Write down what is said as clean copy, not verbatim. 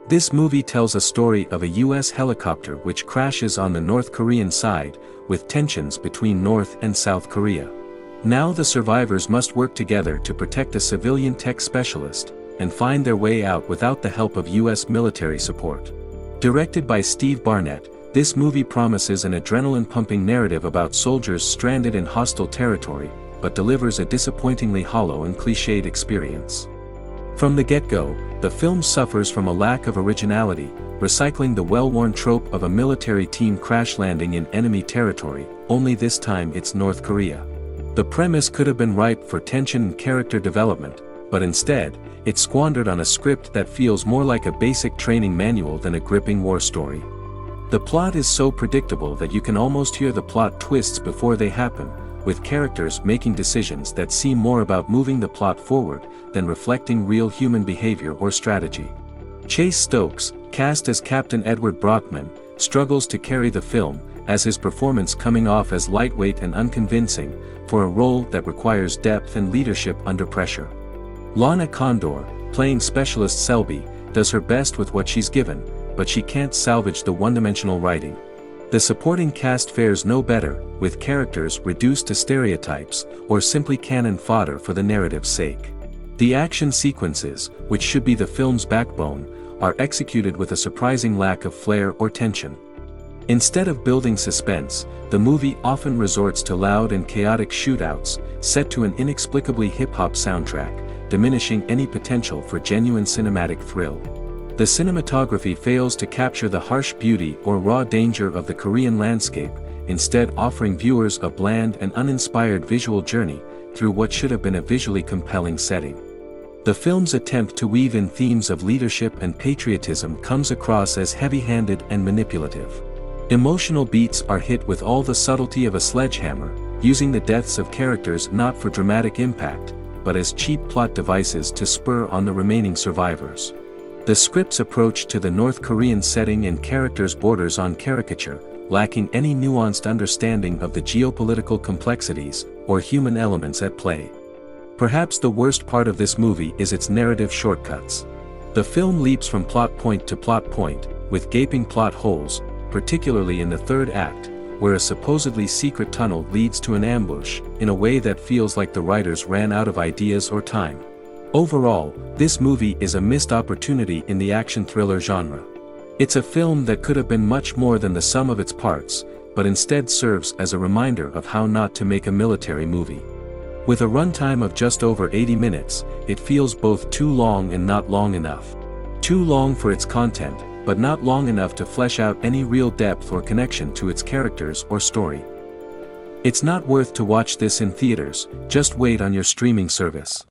This movie tells a story of a US helicopter which crashes on the North Korean side, with tensions between North and South Korea. Now the survivors must work together to protect a civilian tech specialist, and find their way out without the help of US military support. Directed by Steve Barnett, this movie promises an adrenaline-pumping narrative about soldiers stranded in hostile territory, but delivers a disappointingly hollow and cliched experience. From the get-go, the film suffers from a lack of originality, recycling the well-worn trope of a military team crash landing in enemy territory, only this time it's North Korea. The premise could have been ripe for tension and character development, but instead, it's squandered on a script that feels more like a basic training manual than a gripping war story. The plot is so predictable that you can almost hear the plot twists before they happen, with characters making decisions that seem more about moving the plot forward than reflecting real human behavior or strategy. Chase Stokes, cast as Captain Edward Brockman, struggles to carry the film, as his performance coming off as lightweight and unconvincing, for a role that requires depth and leadership under pressure. Lana Condor, playing Specialist Selby, does her best with what she's given, but she can't salvage the one-dimensional writing. The supporting cast fares no better, with characters reduced to stereotypes, or simply cannon fodder for the narrative's sake. The action sequences, which should be the film's backbone, are executed with a surprising lack of flair or tension. Instead of building suspense, the movie often resorts to loud and chaotic shootouts, set to an inexplicably hip-hop soundtrack, diminishing any potential for genuine cinematic thrill. The cinematography fails to capture the harsh beauty or raw danger of the Korean landscape, instead offering viewers a bland and uninspired visual journey through what should have been a visually compelling setting. The film's attempt to weave in themes of leadership and patriotism comes across as heavy-handed and manipulative. Emotional beats are hit with all the subtlety of a sledgehammer, using the deaths of characters not for dramatic impact, but as cheap plot devices to spur on the remaining survivors. The script's approach to the North Korean setting and characters borders on caricature, lacking any nuanced understanding of the geopolitical complexities or human elements at play. Perhaps the worst part of this movie is its narrative shortcuts. The film leaps from plot point to plot point, with gaping plot holes, particularly in the third act, where a supposedly secret tunnel leads to an ambush, in a way that feels like the writers ran out of ideas or time. Overall, this movie is a missed opportunity in the action thriller genre. It's a film that could have been much more than the sum of its parts, but instead serves as a reminder of how not to make a military movie. With a runtime of just over 80 minutes, it feels both too long and not long enough. Too long for its content, but not long enough to flesh out any real depth or connection to its characters or story. It's not worth to watch this in theaters, just wait on your streaming service.